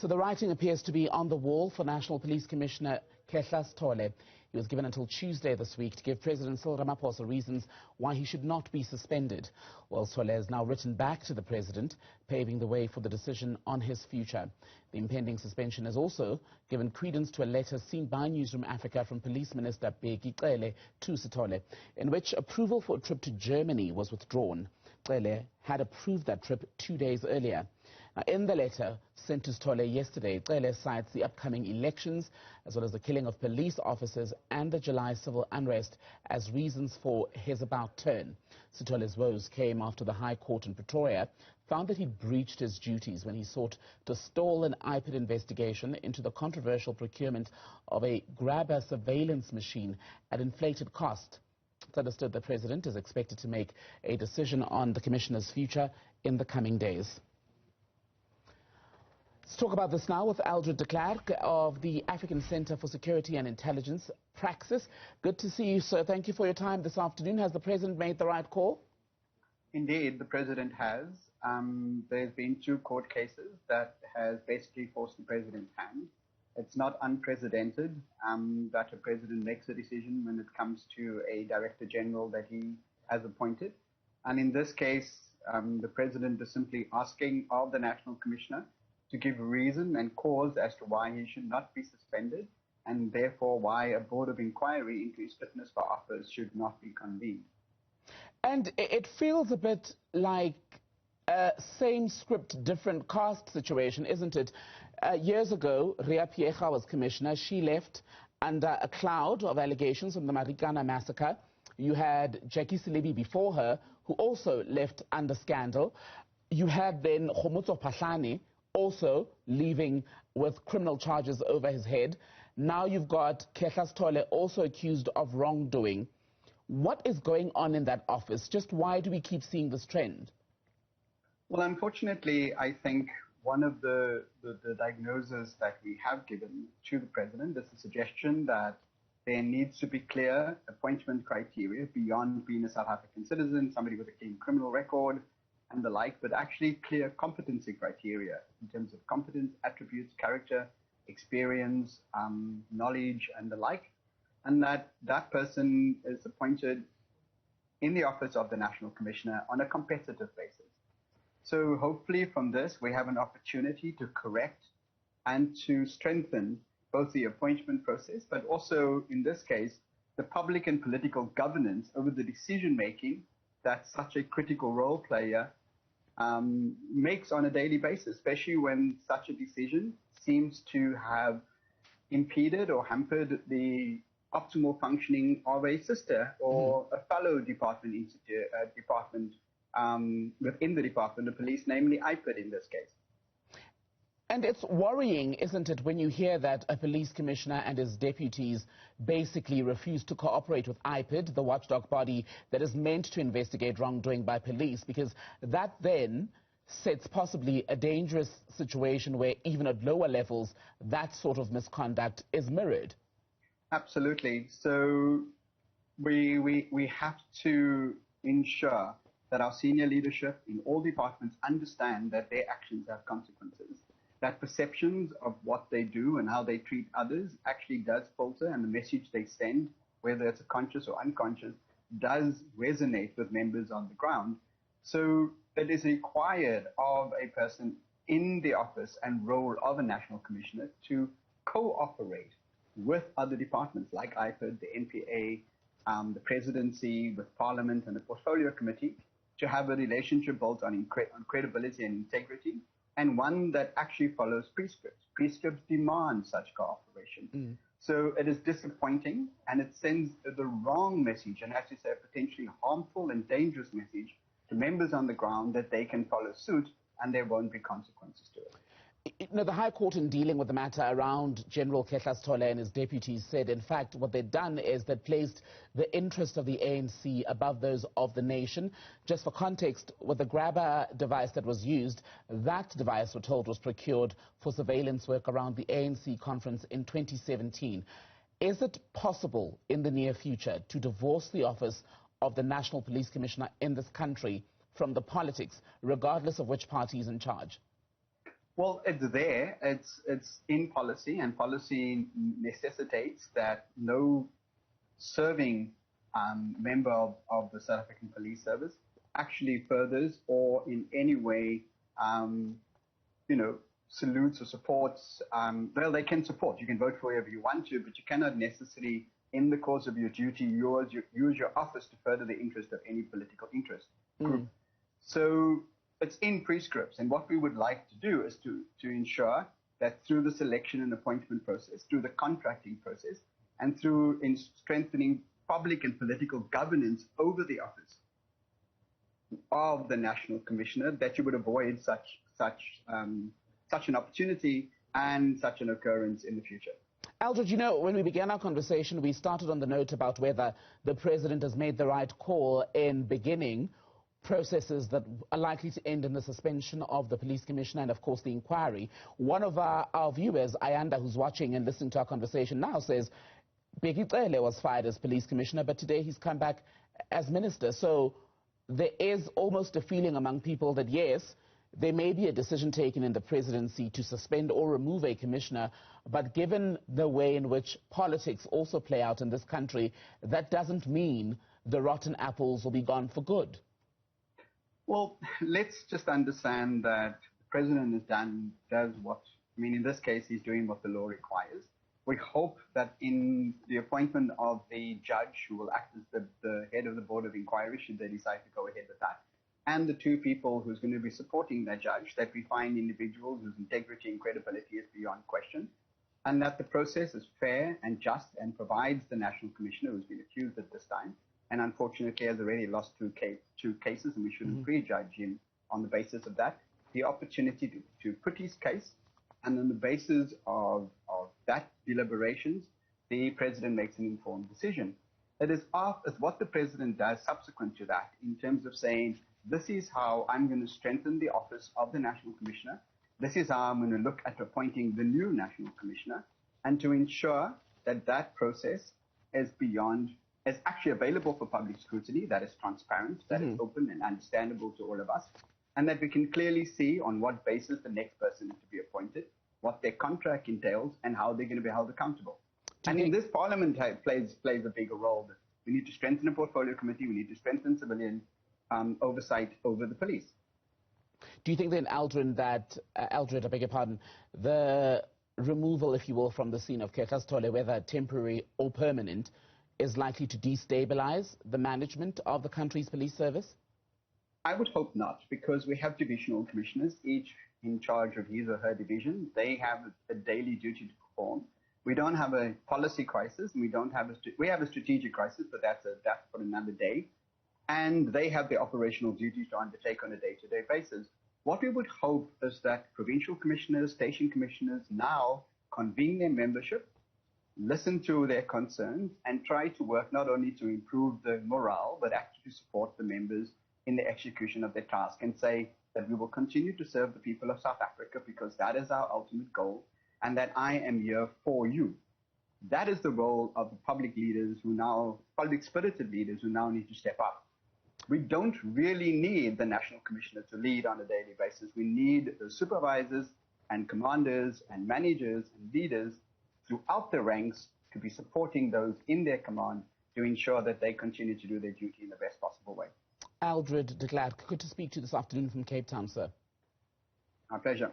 So the writing appears to be on the wall for National Police Commissioner Khehla Sitole. He was given until Tuesday this week to give President Cyril Ramaphosa reasons why he should not be suspended. Well, Sitole has now written back to the president, paving the way for the decision on his future. The impending suspension has also given credence to a letter seen by Newzroom Afrika from Police Minister Khehla to Sitole, in which approval for a trip to Germany was withdrawn. Khehla had approved that trip 2 days earlier. Now, in the letter sent to Sitole yesterday, Khehla cites the upcoming elections, as well as the killing of police officers and the July civil unrest as reasons for his about turn. Sitole's woes came after the High Court in Pretoria found that he breached his duties when he sought to stall an IPID investigation into the controversial procurement of a grabber surveillance machine at inflated cost. It's understood the president is expected to make a decision on the commissioner's future in the coming days. Let's talk about this now with Eldred Klerk of the African Center for Security and Intelligence, Praxis. Good to see you, sir. Thank you for your time this afternoon. Has the president made the right call? Indeed, the president has. There's been 2 court cases that has basically forced the president's hand. It's not unprecedented that a president makes a decision when it comes to a director general that he has appointed. And in this case, the president is simply asking of the national commissioner to give reason and cause as to why he should not be suspended, and therefore why a board of inquiry into his fitness for office should not be convened. And it feels a bit like a same script, different cast situation, isn't it? Years ago, Khehla was commissioner. She left under a cloud of allegations from the Marikana massacre. You had Jackie Selebi before her, who also left under scandal. You had then Khomotso Phahlane, also leaving with criminal charges over his head. Now you've got Khehla Sitole also accused of wrongdoing. What is going on in that office? Just why do we keep seeing this trend? Well, unfortunately, I think one of the diagnoses that we have given to the president is the suggestion that there needs to be clear appointment criteria beyond being a South African citizen, somebody with a clean criminal record, and the like, but actually clear competency criteria in terms of competence, attributes, character, experience, knowledge, and the like, and that person is appointed in the office of the National Commissioner on a competitive basis. So hopefully from this, we have an opportunity to correct and to strengthen both the appointment process, but also, in this case, the public and political governance over the decision-making that such a critical role player makes on a daily basis, especially when such a decision seems to have impeded or hampered the optimal functioning of a sister or a fellow department within the Department of Police, namely IPID in this case. And it's worrying, isn't it, when you hear that a police commissioner and his deputies basically refuse to cooperate with IPID, the watchdog body that is meant to investigate wrongdoing by police, because that then sets possibly a dangerous situation where even at lower levels, that sort of misconduct is mirrored. Absolutely. So we have to ensure that our senior leadership in all departments understand that their actions have consequences, that perceptions of what they do and how they treat others actually does filter, and the message they send, whether it's conscious or unconscious, does resonate with members on the ground. So it is required of a person in the office and role of a national commissioner to cooperate with other departments like IPID, the NPA, the presidency, with Parliament and the portfolio committee, to have a relationship built on credibility and integrity, and one that actually follows prescripts. Prescripts demand such cooperation. So it is disappointing, and it sends the wrong message, and as you say, a potentially harmful and dangerous message to members on the ground that they can follow suit and there won't be consequences to it. The High Court, in dealing with the matter around General Khehla Sitole and his deputies, said, in fact, what they'd done is they placed the interest of the ANC above those of the nation. Just for context, with the grabber device that was used, that device, we're told, was procured for surveillance work around the ANC conference in 2017. Is it possible in the near future to divorce the office of the National Police Commissioner in this country from the politics, regardless of which party is in charge? Well, it's there. It's in policy, and policy necessitates that no serving member of the South African Police Service actually furthers or in any way, salutes or supports. Well, they can support. You can vote for whoever you want to, but you cannot necessarily, in the course of your duty, use your office to further the interest of any political interest group. So it's in prescripts, and what we would like to do is to ensure that through the selection and appointment process, through the contracting process, and through strengthening public and political governance over the office of the National Commissioner, that you would avoid such an opportunity and such an occurrence in the future. Eldred, when we began our conversation, we started on the note about whether the president has made the right call in beginning processes that are likely to end in the suspension of the police commissioner and, of course, the inquiry. One of our viewers, Ayanda, who's watching and listening to our conversation now, says Khehla was fired as police commissioner, but today he's come back as minister. So there is almost a feeling among people that, yes, there may be a decision taken in the presidency to suspend or remove a commissioner, but given the way in which politics also play out in this country, that doesn't mean the rotten apples will be gone for good. Well, let's just understand that the president does what, in this case, he's doing what the law requires. We hope that in the appointment of the judge who will act as the head of the Board of Inquiry, should they decide to go ahead with that, and the two people who's going to be supporting that judge, that we find individuals whose integrity and credibility is beyond question, and that the process is fair and just and provides the National Commissioner, who's been accused at this time, and unfortunately has already lost two cases, and we shouldn't prejudge him on the basis of that, the opportunity to put his case, and on the basis of that deliberations, the president makes an informed decision. It is what the president does subsequent to that, in terms of saying, this is how I'm going to strengthen the office of the National Commissioner. This is how I'm going to look at appointing the new National Commissioner, and to ensure that that process is actually available for public scrutiny, that is transparent, that is open and understandable to all of us, and that we can clearly see on what basis the next person is to be appointed, what their contract entails, and how they're going to be held accountable. And in this parliament plays a bigger role. We need to strengthen a portfolio committee. We need to strengthen civilian oversight over the police. Do you think then, Eldred, I beg your pardon, the removal, if you will, from the scene of Sitole, whether temporary or permanent, is likely to destabilize the management of the country's police service? I would hope not, because we have divisional commissioners, each in charge of his or her division. They have a daily duty to perform. We don't have a policy crisis, and we have a strategic crisis, but that's for another day. And they have the operational duties to undertake on a day-to-day basis. What we would hope is that provincial commissioners, station commissioners now convene their membership, listen to their concerns, and try to work not only to improve the morale, but actually to support the members in the execution of their task, and say that we will continue to serve the people of South Africa because that is our ultimate goal, and that I am here for you. That is the role of the public spirited leaders who now need to step up. We don't really need the National Commissioner to lead on a daily basis. We need the supervisors and commanders and managers and leaders throughout the ranks to be supporting those in their command to ensure that they continue to do their duty in the best possible way. Eldred de Klerk, good to speak to you this afternoon from Cape Town, sir. My pleasure.